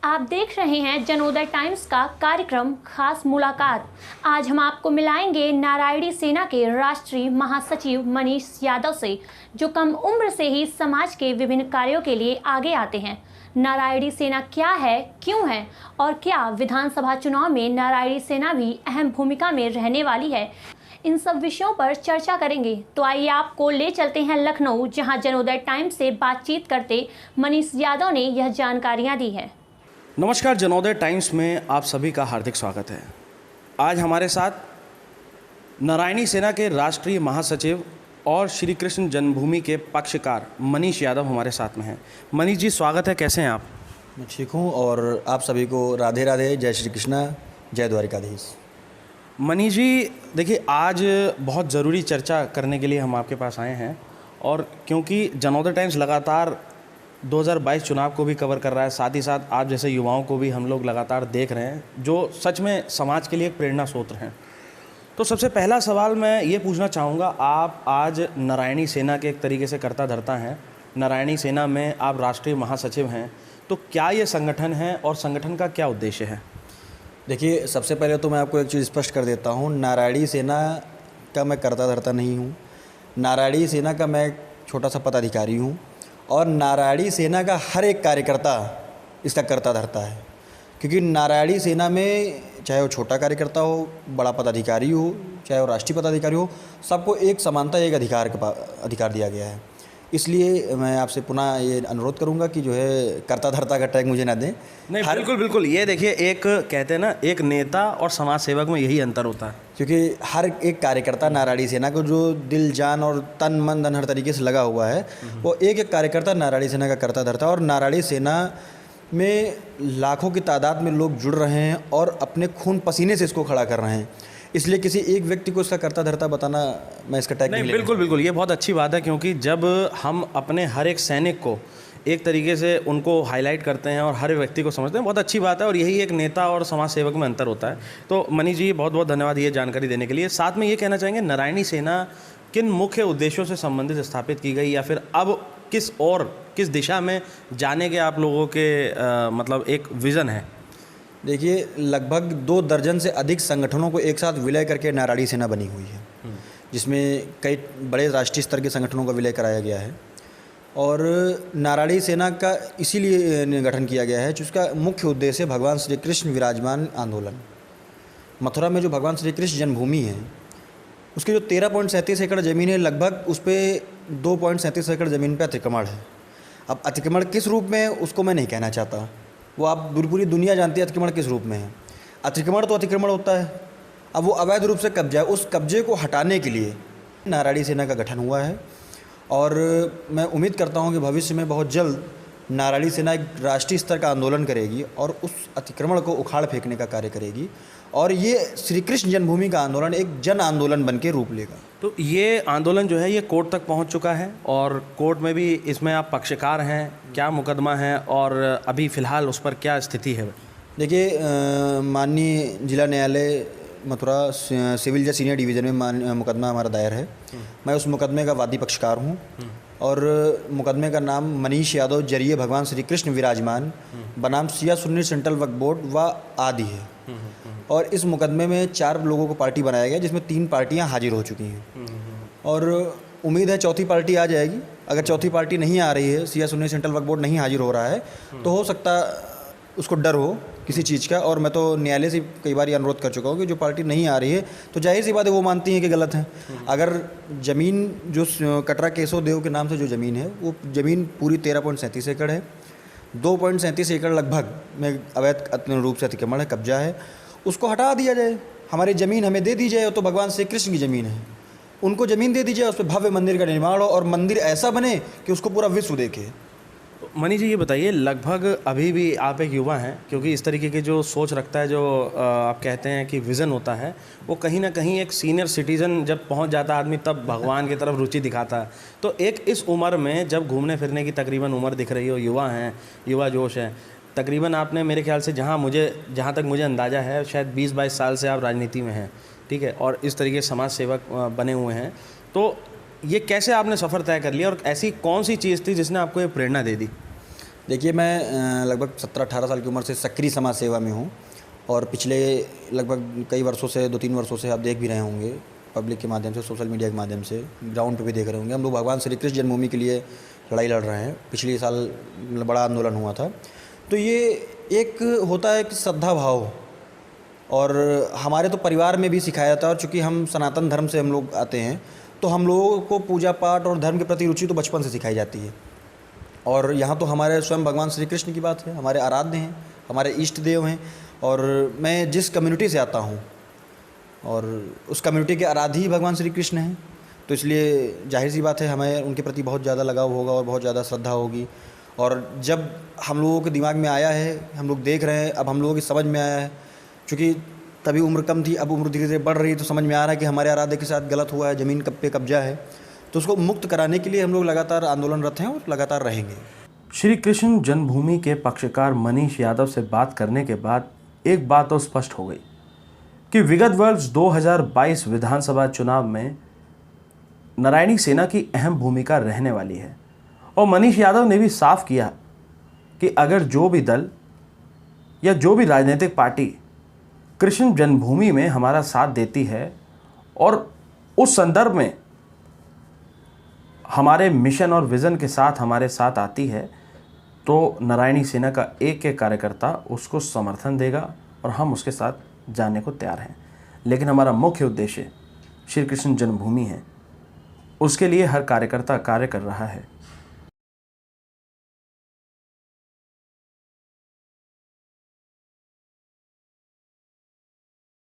आप देख रहे हैं जनोदय टाइम्स का कार्यक्रम खास मुलाकात। आज हम आपको मिलाएंगे नारायणी सेना के राष्ट्रीय महासचिव मनीष यादव से, जो कम उम्र से ही समाज के विभिन्न कार्यों के लिए आगे आते हैं। नारायणी सेना क्या है, क्यों है और क्या विधानसभा चुनाव में नारायणी सेना भी अहम भूमिका में रहने वाली है, इन सब विषयों पर चर्चा करेंगे। तो आइए आपको ले चलते हैं लखनऊ, जहां जनोदय टाइम्स से बातचीत करते मनीष यादव ने यह जानकारियां दी है। नमस्कार, जनोदय टाइम्स में आप सभी का हार्दिक स्वागत है। आज हमारे साथ नारायणी सेना के राष्ट्रीय महासचिव और श्री कृष्ण जन्मभूमि के पक्षकार मनीष यादव हमारे साथ में हैं। मनीष जी, स्वागत है, कैसे हैं आप? मैं ठीक हूँ और आप सभी को राधे राधे, जय श्री कृष्णा, जय द्वारिकाधीश। मनीष जी, देखिए, आज बहुत ज़रूरी चर्चा करने के लिए हम आपके पास आए हैं, और क्योंकि जनोदय टाइम्स लगातार 2022 चुनाव को भी कवर कर रहा है, साथ ही साथ आप जैसे युवाओं को भी हम लोग लगातार देख रहे हैं जो सच में समाज के लिए एक प्रेरणा स्रोत हैं। तो सबसे पहला सवाल मैं ये पूछना चाहूँगा, आप आज नारायणी सेना के एक तरीके से कर्ता धर्ता हैं, नारायणी सेना में आप राष्ट्रीय महासचिव हैं, तो क्या ये संगठन है और संगठन का क्या उद्देश्य है? देखिए, सबसे पहले तो मैं आपको एक चीज़ स्पष्ट कर देता हूँ, नारायणी सेना का मैं कर्ता धर्ता नहीं हूँ। नारायणी सेना का मैं एक छोटा सा पदाधिकारी हूँ और नारायणी सेना का हर एक कार्यकर्ता इसका कर्ता धर्ता है, क्योंकि नारायणी सेना में चाहे वो छोटा कार्यकर्ता हो, बड़ा पदाधिकारी हो, चाहे वो राष्ट्रीय पदाधिकारी हो, सबको एक समानता, एक अधिकार दिया गया है। इसलिए मैं आपसे पुनः ये अनुरोध करूंगा कि जो है कर्ता धर्ता का टैग मुझे ना दें। नहीं, बिल्कुल बिल्कुल, ये देखिए, एक कहते हैं ना, एक नेता और समाज सेवक में यही अंतर होता है, क्योंकि हर एक कार्यकर्ता नारायणी सेना को जो दिल जान और तन मन धन हर तरीके से लगा हुआ है, वो एक एक कार्यकर्ता नारायणी सेना का कर्ता धर्ता। और नारायणी सेना में लाखों की तादाद में लोग जुड़ रहे हैं और अपने खून पसीने से इसको खड़ा कर रहे हैं, इसलिए किसी एक व्यक्ति को इसका कर्ता धर्ता बताना, मैं इसका टैग नहीं बिल्कुल बिल्कुल, ये बहुत अच्छी बात है, क्योंकि जब हम अपने हर एक सैनिक को एक तरीके से उनको हाईलाइट करते हैं और हर व्यक्ति को समझते हैं, बहुत अच्छी बात है, और यही एक नेता और समाज सेवक में अंतर होता है। तो मनीष जी, बहुत बहुत धन्यवाद ये जानकारी देने के लिए। साथ में ये कहना चाहेंगे, नारायणी सेना किन मुख्य उद्देश्यों से संबंधित स्थापित की गई, या फिर अब किस दिशा में जाने के आप लोगों के मतलब एक विज़न है? देखिए, लगभग 2 दर्जन से अधिक संगठनों को एक साथ विलय करके नारायणी सेना बनी हुई है, जिसमें कई बड़े राष्ट्रीय स्तर के संगठनों का विलय कराया गया है। और नारायणी सेना का इसीलिए गठन किया गया है जिसका मुख्य उद्देश्य भगवान श्री कृष्ण विराजमान आंदोलन। मथुरा में जो भगवान श्री कृष्ण जन्मभूमि है, उसकी जो 13.37 एकड़ ज़मीन है, लगभग उस पर 2.37 एकड़ ज़मीन पर अतिक्रमण है। अब अतिक्रमण किस रूप में है उसको मैं नहीं कहना चाहता, वो आप पूरी दुनिया जानती है अतिक्रमण किस रूप में है। अतिक्रमण तो अतिक्रमण होता है, अब वो अवैध रूप से कब्जा है, उस कब्जे को हटाने के लिए नारायणी सेना का गठन हुआ है। और मैं उम्मीद करता हूँ कि भविष्य में बहुत जल्द नारायणी सेना एक राष्ट्रीय स्तर का आंदोलन करेगी और उस अतिक्रमण को उखाड़ फेंकने का कार्य करेगी, और ये श्री कृष्ण जन्मभूमि का आंदोलन एक जन आंदोलन बन के रूप लेगा। तो ये आंदोलन जो है ये कोर्ट तक पहुंच चुका है, और कोर्ट में भी इसमें आप पक्षकार हैं, क्या मुकदमा है और अभी फ़िलहाल उस पर क्या स्थिति है? देखिए, माननीय जिला न्यायालय मथुरा सिविल जज सीनियर डिवीज़न में मुकदमा हमारा दायर है। मैं उस मुकदमे का वादी पक्षकार हूँ, और मुकदमे का नाम मनीष यादव जरिए भगवान श्री कृष्ण विराजमान बनाम सिया सुन्नी सेंट्रल वक्फ बोर्ड व आदि है। और इस मुकदमे में 4 लोगों को पार्टी बनाया गया, जिसमें 3 पार्टियां हाजिर हो चुकी हैं, और उम्मीद है चौथी पार्टी आ जाएगी। अगर चौथी पार्टी नहीं आ रही है, सिया सुन्नी सेंट्रल वक्फ बोर्ड नहीं हाजिर हो रहा है, तो हो सकता उसको डर हो किसी चीज़ का। और मैं तो न्यायालय से कई बार ये अनुरोध कर चुका हूँ कि जो पार्टी नहीं आ रही है तो जाहिर सी बात है वो मानती हैं कि गलत है। अगर ज़मीन जो कटरा केशव देव के नाम से जो ज़मीन है, वो ज़मीन पूरी 13.37 एकड़ है, 2.37 एकड़ लगभग में अवैध रूप से अतिक्रमण है, कब्जा है, उसको हटा दिया जाए। हमारी ज़मीन हमें दे दी जाए, तो भगवान श्री कृष्ण की ज़मीन है, उनको ज़मीन दे दी जाए, उस पर भव्य मंदिर का निर्माण हो और मंदिर ऐसा बने कि उसको पूरा विश्व देखे। मनीष जी, ये बताइए, लगभग अभी भी आप एक युवा हैं, क्योंकि इस तरीके की जो सोच रखता है, जो आप कहते हैं कि विज़न होता है, वो कहीं ना कहीं एक सीनियर सिटीज़न जब पहुंच जाता है आदमी, तब भगवान की तरफ रुचि दिखाता है। तो एक इस उम्र में जब घूमने फिरने की तकरीबन उम्र दिख रही हो, युवा हैं, युवा जोश है, तकरीबन आपने मेरे ख्याल से जहाँ तक मुझे अंदाज़ा है, शायद 20-22 साल से आप राजनीति में हैं, ठीक है, और इस तरीके समाज सेवक बने हुए हैं। तो ये कैसे आपने सफ़र तय कर लिया, और ऐसी कौन सी चीज़ थी जिसने आपको ये प्रेरणा दे दी? देखिए, मैं लगभग 17-18 साल की उम्र से सक्रिय समाज सेवा में हूँ और पिछले लगभग कई वर्षों से 2-3 वर्षों से आप देख भी रहे होंगे पब्लिक के माध्यम से, सोशल मीडिया के माध्यम से, ग्राउंड पे भी देख रहे होंगे, हम लोग भगवान श्री कृष्ण जन्मभूमि के लिए लड़ाई लड़ रहे हैं। पिछले साल बड़ा आंदोलन हुआ था। तो ये एक होता है कि श्रद्धा भाव, और हमारे तो परिवार में भी सिखाया जाता है, और चूँकि हम सनातन धर्म से हम लोग आते हैं तो हम लोगों को पूजा पाठ और धर्म के प्रति रुचि तो बचपन से सिखाई जाती है। और यहाँ तो हमारे स्वयं भगवान श्री कृष्ण की बात है, हमारे आराध्य हैं, हमारे इष्ट देव हैं। और मैं जिस कम्युनिटी से आता हूँ और उस कम्युनिटी के आराध्य ही भगवान श्री कृष्ण हैं, तो इसलिए जाहिर सी बात है हमें उनके प्रति बहुत ज़्यादा लगाव होगा और बहुत ज़्यादा श्रद्धा होगी। और जब हम लोगों के दिमाग में आया है, हम लोग देख रहे हैं, अब हम लोगों की समझ में आया है, चूँकि तभी उम्र कम थी, अब उम्र धीरे धीरे बढ़ रही है, तो समझ में आ रहा है कि हमारे आराध्य के साथ गलत हुआ है, ज़मीन पे कब्जा है, तो उसको मुक्त कराने के लिए हम लोग लगातार आंदोलनरत हैं और लगातार रहेंगे। श्री कृष्ण जन्मभूमि के पक्षकार मनीष यादव से बात करने के बाद एक बात तो स्पष्ट हो गई कि विगत वर्ष 2022 विधानसभा चुनाव में नारायणी सेना की अहम भूमिका रहने वाली है। और मनीष यादव ने भी साफ किया कि अगर जो भी दल या जो भी राजनीतिक पार्टी कृष्ण जन्मभूमि में हमारा साथ देती है और उस संदर्भ में हमारे मिशन और विज़न के साथ हमारे साथ आती है, तो नारायणी सेना का एक एक कार्यकर्ता उसको समर्थन देगा और हम उसके साथ जाने को तैयार हैं। लेकिन हमारा मुख्य उद्देश्य श्री कृष्ण जन्मभूमि है, उसके लिए हर कार्यकर्ता कार्य कर रहा है।